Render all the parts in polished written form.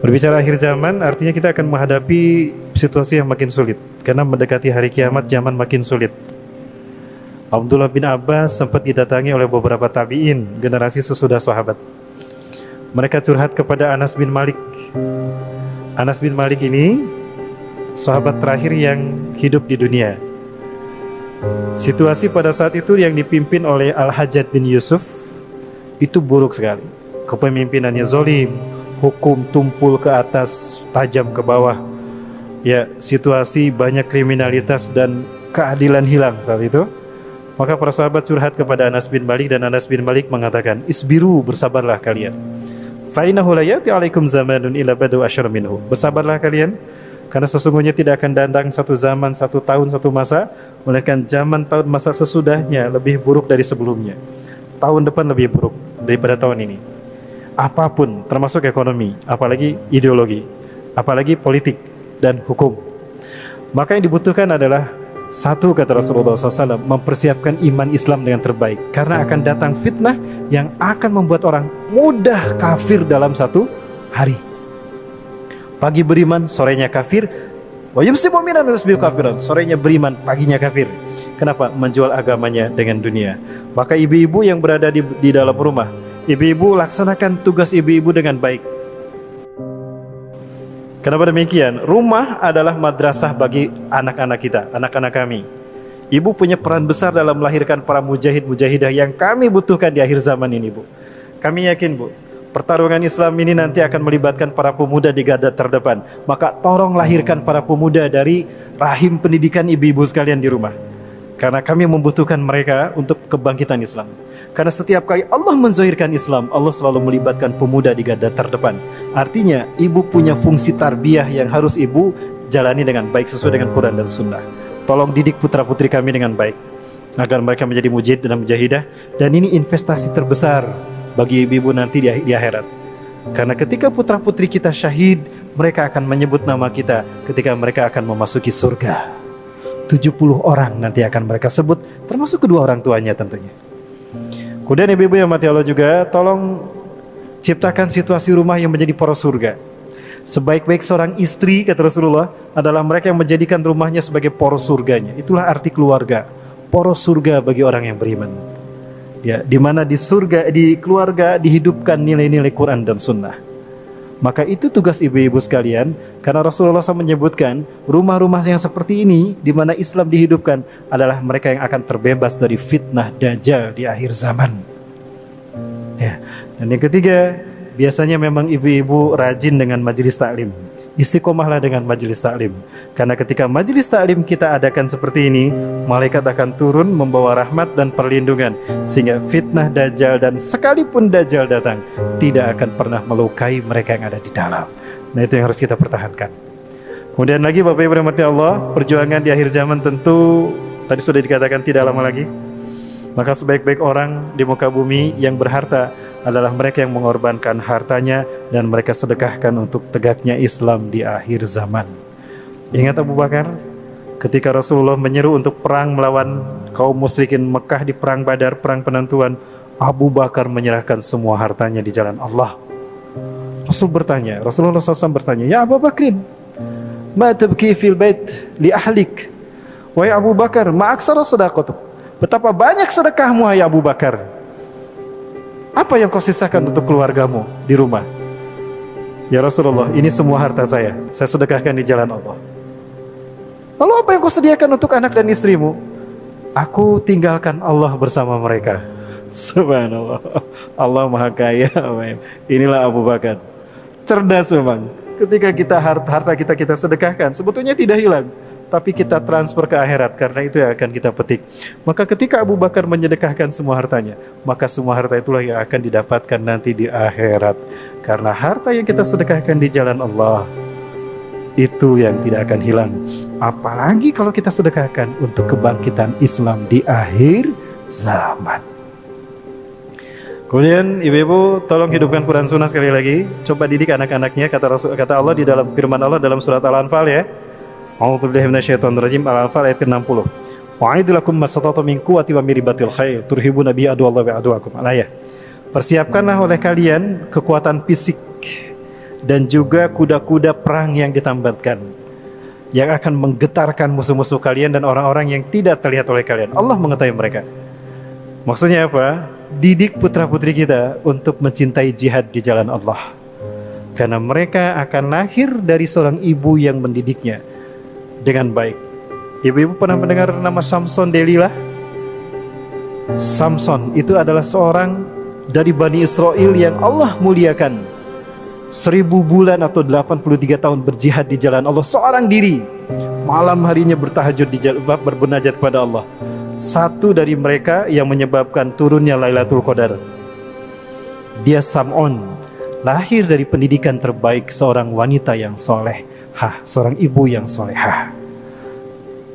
Berbicara akhir zaman artinya kita akan menghadapi situasi yang makin sulit karena mendekati hari kiamat, zaman makin sulit. Abdullah bin Abbas sempat didatangi oleh beberapa tabi'in, generasi sesudah sahabat. Mereka curhat kepada Anas bin Malik. Anas bin Malik ini sahabat terakhir yang hidup di dunia. Situasi pada saat itu yang dipimpin oleh Al-Hajjaj bin Yusuf itu buruk sekali. Kepemimpinannya zalim, hukum tumpul ke atas, tajam ke bawah. Ya, situasi banyak kriminalitas dan keadilan hilang saat itu. Maka para sahabat curhat kepada Anas bin Malik dan Anas bin Malik mengatakan, "Isbiru, bersabarlah kalian. Fa innahu la ya'ti 'alaikum zamanun illa badu asyara minhu." Bersabarlah kalian, karena sesungguhnya tidak akan datang satu zaman, satu tahun, satu masa, melainkan zaman tahun masa sesudahnya lebih buruk dari sebelumnya. Tahun depan lebih buruk daripada tahun ini. Apapun, termasuk ekonomi, apalagi ideologi, apalagi politik dan hukum. Maka yang dibutuhkan adalah satu, kata Rasulullah SAW, mempersiapkan iman Islam dengan terbaik, karena akan datang fitnah yang akan membuat orang mudah kafir dalam satu hari. Pagi beriman, sorenya kafir. Wa yumsi mu'minan wa yusbihu kafiran. Sorenya beriman, paginya kafir. Kenapa? Menjual agamanya dengan dunia. Maka ibu-ibu yang berada di dalam rumah, ibu-ibu laksanakan tugas ibu-ibu dengan baik. Kenapa demikian? Rumah adalah madrasah bagi anak-anak kita, anak-anak kami. Ibu punya peran besar dalam melahirkan para mujahid-mujahidah yang kami butuhkan di akhir zaman ini, Bu. Kami yakin, Bu, pertarungan Islam ini nanti akan melibatkan para pemuda di garda terdepan. Maka tolong lahirkan para pemuda dari rahim pendidikan ibu-ibu sekalian di rumah. Karena kami membutuhkan mereka untuk kebangkitan Islam. Karena setiap kali Allah menzahirkan Islam, Allah selalu melibatkan pemuda di garda terdepan. Artinya, ibu punya fungsi tarbiyah yang harus ibu jalani dengan baik sesuai dengan Quran dan Sunnah. Tolong didik putra-putri kami dengan baik, agar mereka menjadi mujahid dan mujahidah. Dan ini investasi terbesar bagi ibu-ibu nanti di akhirat. Karena ketika putra-putri kita syahid, mereka akan menyebut nama kita ketika mereka akan memasuki surga. 70 orang nanti akan mereka sebut, termasuk kedua orang tuanya tentunya. Kemudian ibu-ibu yang mati Allah juga, tolong ciptakan situasi rumah yang menjadi poros surga. Sebaik-baik seorang istri, kata Rasulullah, adalah mereka yang menjadikan rumahnya sebagai poros surganya. Itulah arti keluarga, poros surga bagi orang yang beriman. Ya, di mana di surga, di keluarga dihidupkan nilai-nilai Quran dan Sunnah. Maka itu tugas ibu-ibu sekalian, karena Rasulullah SAW menyebutkan rumah-rumah yang seperti ini, di mana Islam dihidupkan, adalah mereka yang akan terbebas dari fitnah Dajjal di akhir zaman. Ya. Dan yang ketiga, biasanya memang ibu-ibu rajin dengan majelis taklim. Istiqomahlah dengan majelis taklim. Karena ketika majelis taklim kita adakan seperti ini, malaikat akan turun membawa rahmat dan perlindungan, sehingga fitnah Dajjal dan sekalipun Dajjal datang, tidak akan pernah melukai mereka yang ada di dalam. Nah, itu yang harus kita pertahankan. Kemudian lagi, Bapak Ibu rahmati Allah, perjuangan di akhir zaman tentu tadi sudah dikatakan tidak lama lagi. Maka sebaik-baik orang di muka bumi yang berharta adalah mereka yang mengorbankan hartanya dan mereka sedekahkan untuk tegaknya Islam di akhir zaman. Ingat Abu Bakar ketika Rasulullah menyeru untuk perang melawan kaum musyrikin Mekah di perang Badar, perang penentuan, Abu Bakar menyerahkan semua hartanya di jalan Allah. Rasulullah SAW bertanya, "Ya Abu Bakrin, ma tabki fil bait li ahlik?" Wahai Abu Bakar, ma aksara sedaqatuk? Betapa banyak sedekahmu, hai Abu Bakar. Apa yang kau sisakan untuk keluargamu di rumah? Ya Rasulullah, ini semua harta saya sedekahkan di jalan Allah. Lalu apa yang kau sediakan untuk anak dan istrimu? Aku tinggalkan Allah bersama mereka. Subhanallah, Allah maha kaya. Inilah Abu Bakar, cerdas memang. Ketika kita harta kita sedekahkan, sebetulnya tidak hilang, tapi kita transfer ke akhirat, karena itu yang akan kita petik. Maka ketika Abu Bakar menyedekahkan semua hartanya, maka semua harta itulah yang akan didapatkan nanti di akhirat. Karena harta yang kita sedekahkan di jalan Allah, itu yang tidak akan hilang. Apalagi kalau kita sedekahkan untuk kebangkitan Islam di akhir zaman. Kemudian ibu-ibu tolong hidupkan Quran Sunnah sekali lagi. Coba didik anak-anaknya, kata Allah di dalam firman Allah dalam surat Al-Anfal ya. A'udzubillahi minasyaitonirrajim, Al-Anfal ayat 60. Wa'idul lakum mastata'tum min quwwati wa min ribatil khail turhibuna bi aduwallahi wa aduwakum. Al-ayah. Persiapkanlah oleh kalian kekuatan fisik dan juga kuda-kuda perang yang ditambatkan, yang akan menggetarkan musuh-musuh kalian dan orang-orang yang tidak terlihat oleh kalian. Allah mengetahui mereka. Maksudnya apa? Didik putra-putri kita untuk mencintai jihad di jalan Allah, karena mereka akan lahir dari seorang ibu yang mendidiknya dengan baik. Ibu-ibu pernah mendengar nama Samson Delilah? Samson itu adalah seorang dari Bani Israel yang Allah muliakan. 1000 bulan atau 83 tahun berjihad di jalan Allah seorang diri. Malam harinya bertahajud di jalan, berbunajat kepada Allah. Satu dari mereka yang menyebabkan turunnya Lailatul Qadar. Dia Sam'on, lahir dari pendidikan terbaik seorang wanita yang soleh, seorang ibu yang solehah.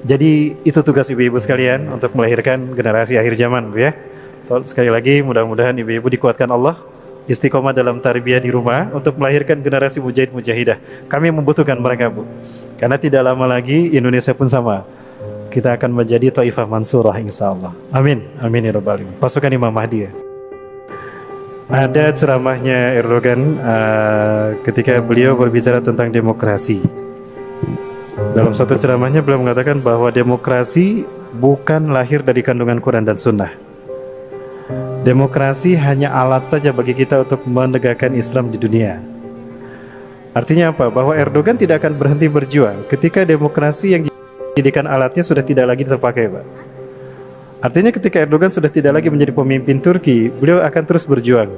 Jadi itu tugas ibu-ibu sekalian untuk melahirkan generasi akhir zaman, Bu ya. Sekali lagi mudah-mudahan ibu-ibu dikuatkan Allah, istiqomah dalam tarbiyah di rumah untuk melahirkan generasi mujahid mujahidah. Kami membutuhkan mereka, Bu. Karena tidak lama lagi Indonesia pun sama. Kita akan menjadi Taifah Mansurah insyaallah. Amin. Amin ya rabbal alamin. Pasukan Imam Mahdi ya. Ada ceramahnya Erdogan ketika beliau berbicara tentang demokrasi. Dalam satu ceramahnya beliau mengatakan bahwa demokrasi bukan lahir dari kandungan Quran dan Sunnah. Demokrasi hanya alat saja bagi kita untuk menegakkan Islam di dunia. Artinya apa? Bahwa Erdogan tidak akan berhenti berjuang ketika demokrasi yang dijadikan alatnya sudah tidak lagi terpakai, Pak. Artinya ketika Erdogan sudah tidak lagi menjadi pemimpin Turki, beliau akan terus berjuang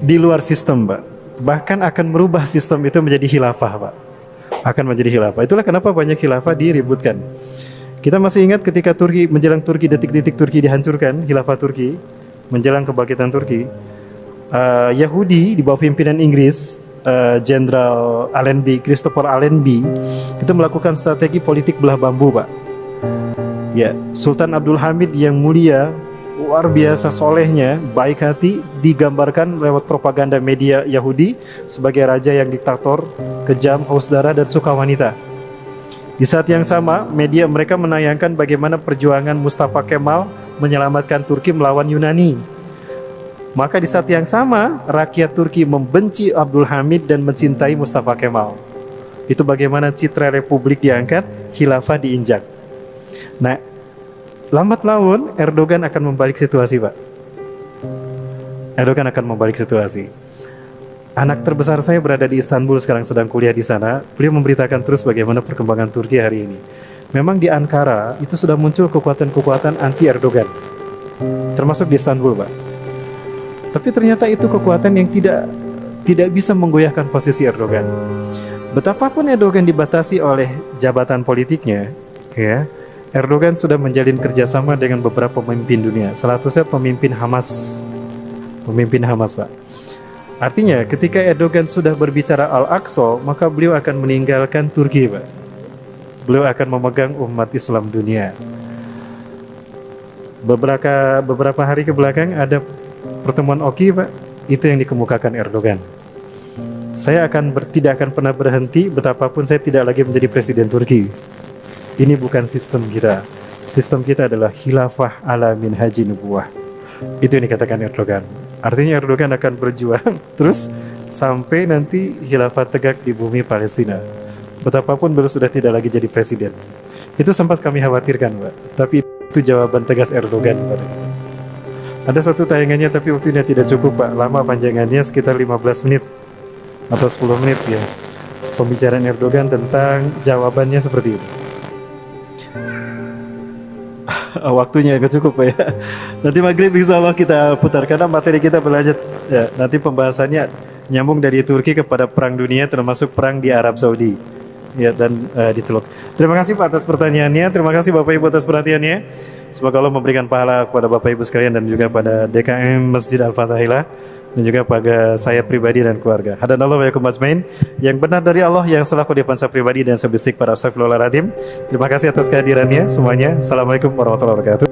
di luar sistem, Pak. Bahkan akan merubah sistem itu menjadi khilafah, Pak. Akan menjadi khilafah. Itulah kenapa banyak khilafah diributkan. Kita masih ingat ketika Turki, menjelang Turki, detik-detik Turki dihancurkan, khilafah Turki, menjelang kebangkitan Turki, Yahudi di bawah pimpinan Inggris, Jenderal Allenby, Christopher Allenby, itu melakukan strategi politik belah bambu, Pak. Ya, Sultan Abdul Hamid yang mulia, luar biasa solehnya, baik hati, digambarkan lewat propaganda media Yahudi sebagai raja yang diktator, kejam, haus darah, dan suka wanita. Di saat yang sama, media mereka menayangkan bagaimana perjuangan Mustafa Kemal menyelamatkan Turki melawan Yunani. Maka di saat yang sama, rakyat Turki membenci Abdul Hamid dan mencintai Mustafa Kemal. Itu bagaimana citra republik diangkat, khilafah diinjak. Nah, lambat laun Erdogan akan membalik situasi, Pak. Erdogan akan membalik situasi. Anak terbesar saya berada di Istanbul sekarang, sedang kuliah di sana. Beliau memberitakan terus bagaimana perkembangan Turki hari ini. Memang di Ankara itu sudah muncul kekuatan-kekuatan anti Erdogan, termasuk di Istanbul, Pak. Tapi ternyata itu kekuatan yang tidak bisa menggoyahkan posisi Erdogan. Betapapun Erdogan dibatasi oleh jabatan politiknya, ya, Erdogan sudah menjalin kerjasama dengan beberapa pemimpin dunia. Salah satunya pemimpin Hamas, Pak. Artinya ketika Erdogan sudah berbicara Al-Aqsa, maka beliau akan meninggalkan Turki, Pak. Beliau akan memegang umat Islam dunia. Beberapa hari ke belakang ada pertemuan Oki, Pak. Itu yang dikemukakan Erdogan. Saya tidak akan pernah berhenti betapapun saya tidak lagi menjadi presiden Turki. Ini bukan sistem kita. Sistem kita adalah khilafah ala minhaji nubuwah. Itu yang dikatakan Erdogan. Artinya Erdogan akan berjuang terus sampai nanti khilafah tegak di bumi Palestina. Betapapun beliau sudah tidak lagi jadi presiden. Itu sempat kami khawatirkan, Pak. Tapi itu jawaban tegas Erdogan pada kita. Ada satu tayangannya tapi waktunya tidak cukup, Pak. Lama panjangannya sekitar 15 menit atau 10 menit ya. Pembicaraan Erdogan tentang jawabannya seperti itu. Waktunya nggak cukup, Pak ya. Nanti maghrib insya Allah kita putar karena materi kita berlanjut ya. Nanti pembahasannya nyambung dari Turki kepada perang dunia termasuk perang di Arab Saudi ya dan di Teluk. Terima kasih Pak atas pertanyaannya. Terima kasih Bapak Ibu atas perhatiannya. Semoga Allah memberikan pahala kepada Bapak Ibu sekalian dan juga pada DKM Masjid Al-Fatahillah dan juga pada saya pribadi dan keluarga. Hadanallah wa yakum ajmain. Yang benar dari Allah, yang salah kodipan saya pribadi dan sebisik para astagfirullahaladzim. Terima kasih atas kehadirannya semuanya. Assalamualaikum warahmatullahi wabarakatuh.